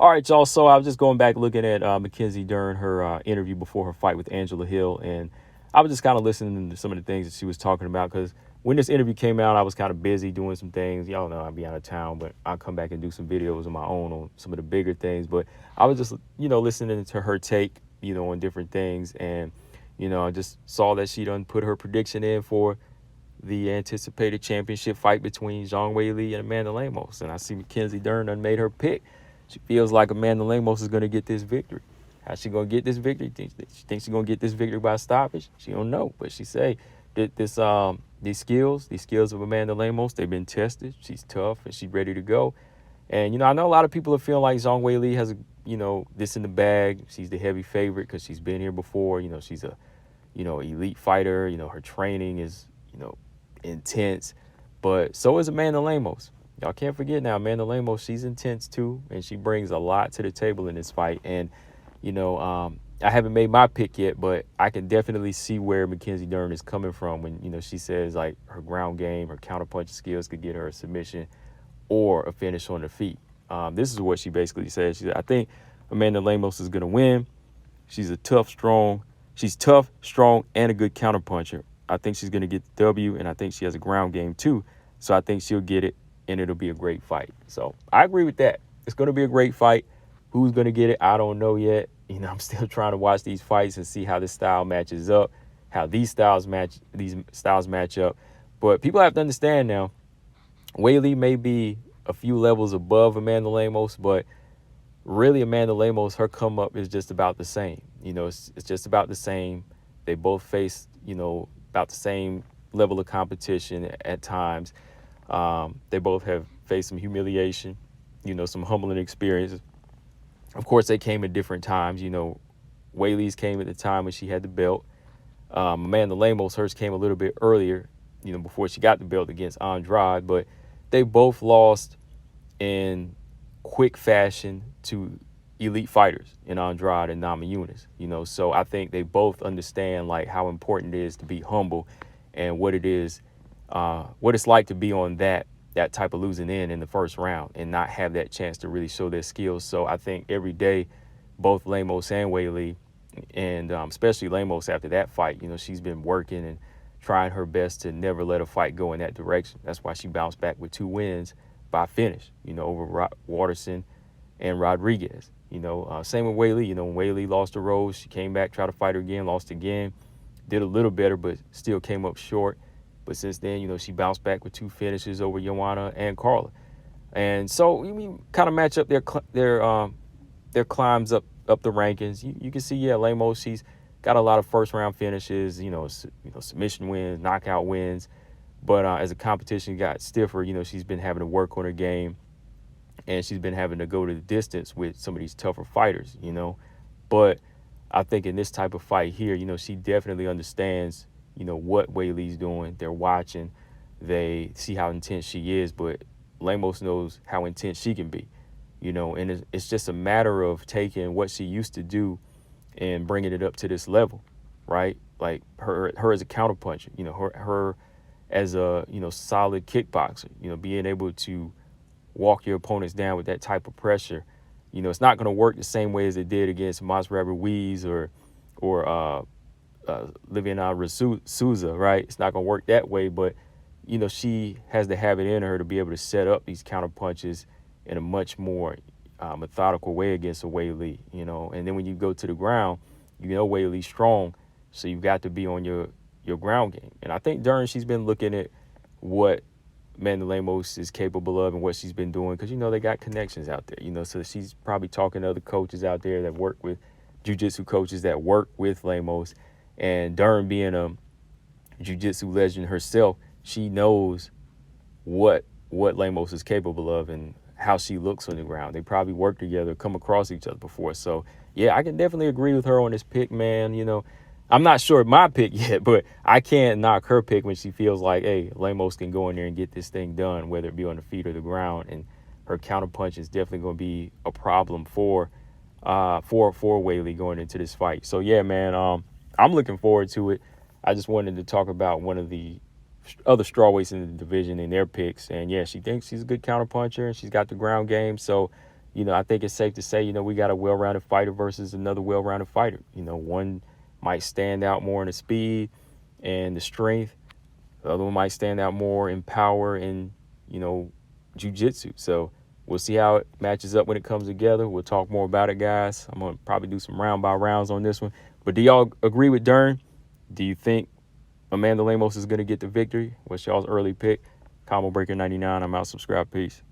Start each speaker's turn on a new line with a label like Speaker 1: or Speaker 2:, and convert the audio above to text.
Speaker 1: All right, y'all. So I was just going back looking at Mackenzie Dern, her interview before her fight with Angela Hill, and I was just kind of listening to some of the things that she was talking about because when this interview came out, I was kind of busy doing some things. Y'all know I'd be out of town, but I'll come back and do some videos of my own on some of the bigger things. But I was just, listening to her take, on different things, and I just saw that she done put her prediction in for the anticipated championship fight between Zhang Weili and Amanda Lemos, and I see Mackenzie Dern done made her pick. She feels like Amanda Lemos is going to get this victory. How's she going to get this victory? She thinks she's going to get this victory by stoppage? She don't know. But she say that these skills of Amanda Lemos, they've been tested. She's tough and she's ready to go. And, I know a lot of people are feeling like Zhang Weili has, this in the bag. She's the heavy favorite because she's been here before. She's a, elite fighter. Her training is, intense. But so is Amanda Lemos. Y'all can't forget now, Amanda Lemos, she's intense too, and she brings a lot to the table in this fight. And, I haven't made my pick yet, but I can definitely see where Mackenzie Dern is coming from when, she says, like, her ground game, her counterpunch skills could get her a submission or a finish on the feet. This is what she basically said. She said, I think Amanda Lemos is going to win. She's tough, strong, and a good counterpuncher. I think she's going to get the W, and I think she has a ground game too. So I think she'll get it, and it'll be a great fight. So I agree with that. It's going to be a great fight. Who's going to get it? I don't know yet. I'm still trying to watch these fights and see how this style matches up, how these styles match up. But people have to understand now, Weili may be a few levels above Amanda Lemos, but really Amanda Lemos, her come up is just about the same. It's just about the same. They both face, about the same level of competition at times. They both have faced some humiliation, some humbling experiences. Of course, they came at different times. Weili's came at the time when she had the belt. Amanda Lemos, hers came a little bit earlier, before she got the belt against Andrade. But they both lost in quick fashion to elite fighters in Andrade and Namajunas. So I think they both understand like how important it is to be humble and what it is, what it's like to be on that type of losing end in the first round and not have that chance to really show their skills. So I think every day, both Lemos and Weili, and especially Lemos after that fight, she's been working and trying her best to never let a fight go in that direction. That's why she bounced back with 2 wins by finish, over Waterson and Rodriguez. Same with Weili. When Weili lost to Rose, she came back, tried to fight her again, lost again, did a little better, but still came up short. But since then, she bounced back with 2 finishes over Joanna and Carla. And so we kind of match up their climbs up the rankings. You can see, Lemos, she's got a lot of first-round finishes, submission wins, knockout wins. But as the competition got stiffer, she's been having to work on her game, and she's been having to go to the distance with some of these tougher fighters, But I think in this type of fight here, she definitely understands, what Weili's doing. They're watching. They see how intense she is, but Lemos knows how intense she can be, and it's just a matter of taking what she used to do and bringing it up to this level, right? Like her as a counterpuncher, her as a, solid kickboxer, being able to walk your opponents down with that type of pressure. It's not going to work the same way as it did against Masra Ruiz or Liviana Souza, right? It's not going to work that way, but, she has to have it in her to be able to set up these counter punches in a much more methodical way against a Weili, and then when you go to the ground, Weili's strong, so you've got to be on your ground game. And I think Dern, she's been looking at what Amanda Lemos is capable of and what she's been doing because, they got connections out there, so she's probably talking to other coaches out there that work with jiu-jitsu coaches that work with Lemos. And Dern being a jiu-jitsu legend herself, she knows what Lemos is capable of and how she looks on the ground. They probably worked together, come across each other before. So, yeah, I can definitely agree with her on this pick, man. I'm not sure of my pick yet, but I can't knock her pick when she feels like, hey, Lemos can go in there and get this thing done, whether it be on the feet or the ground. And her counterpunch is definitely going to be a problem for Weili going into this fight. So, yeah, man, I'm looking forward to it. I just wanted to talk about one of the other strawweights in the division and their picks. And, yeah, she thinks she's a good counterpuncher and she's got the ground game. So, I think it's safe to say, we got a well-rounded fighter versus another well-rounded fighter. One might stand out more in the speed and the strength. The other one might stand out more in power and, jiu-jitsu. So we'll see how it matches up when it comes together. We'll talk more about it, guys. I'm going to probably do some round by rounds on this one. But do y'all agree with Dern? Do you think Amanda Lemos is going to get the victory? What's y'all's early pick? Combo Breaker 99. I'm out. Subscribe. Peace.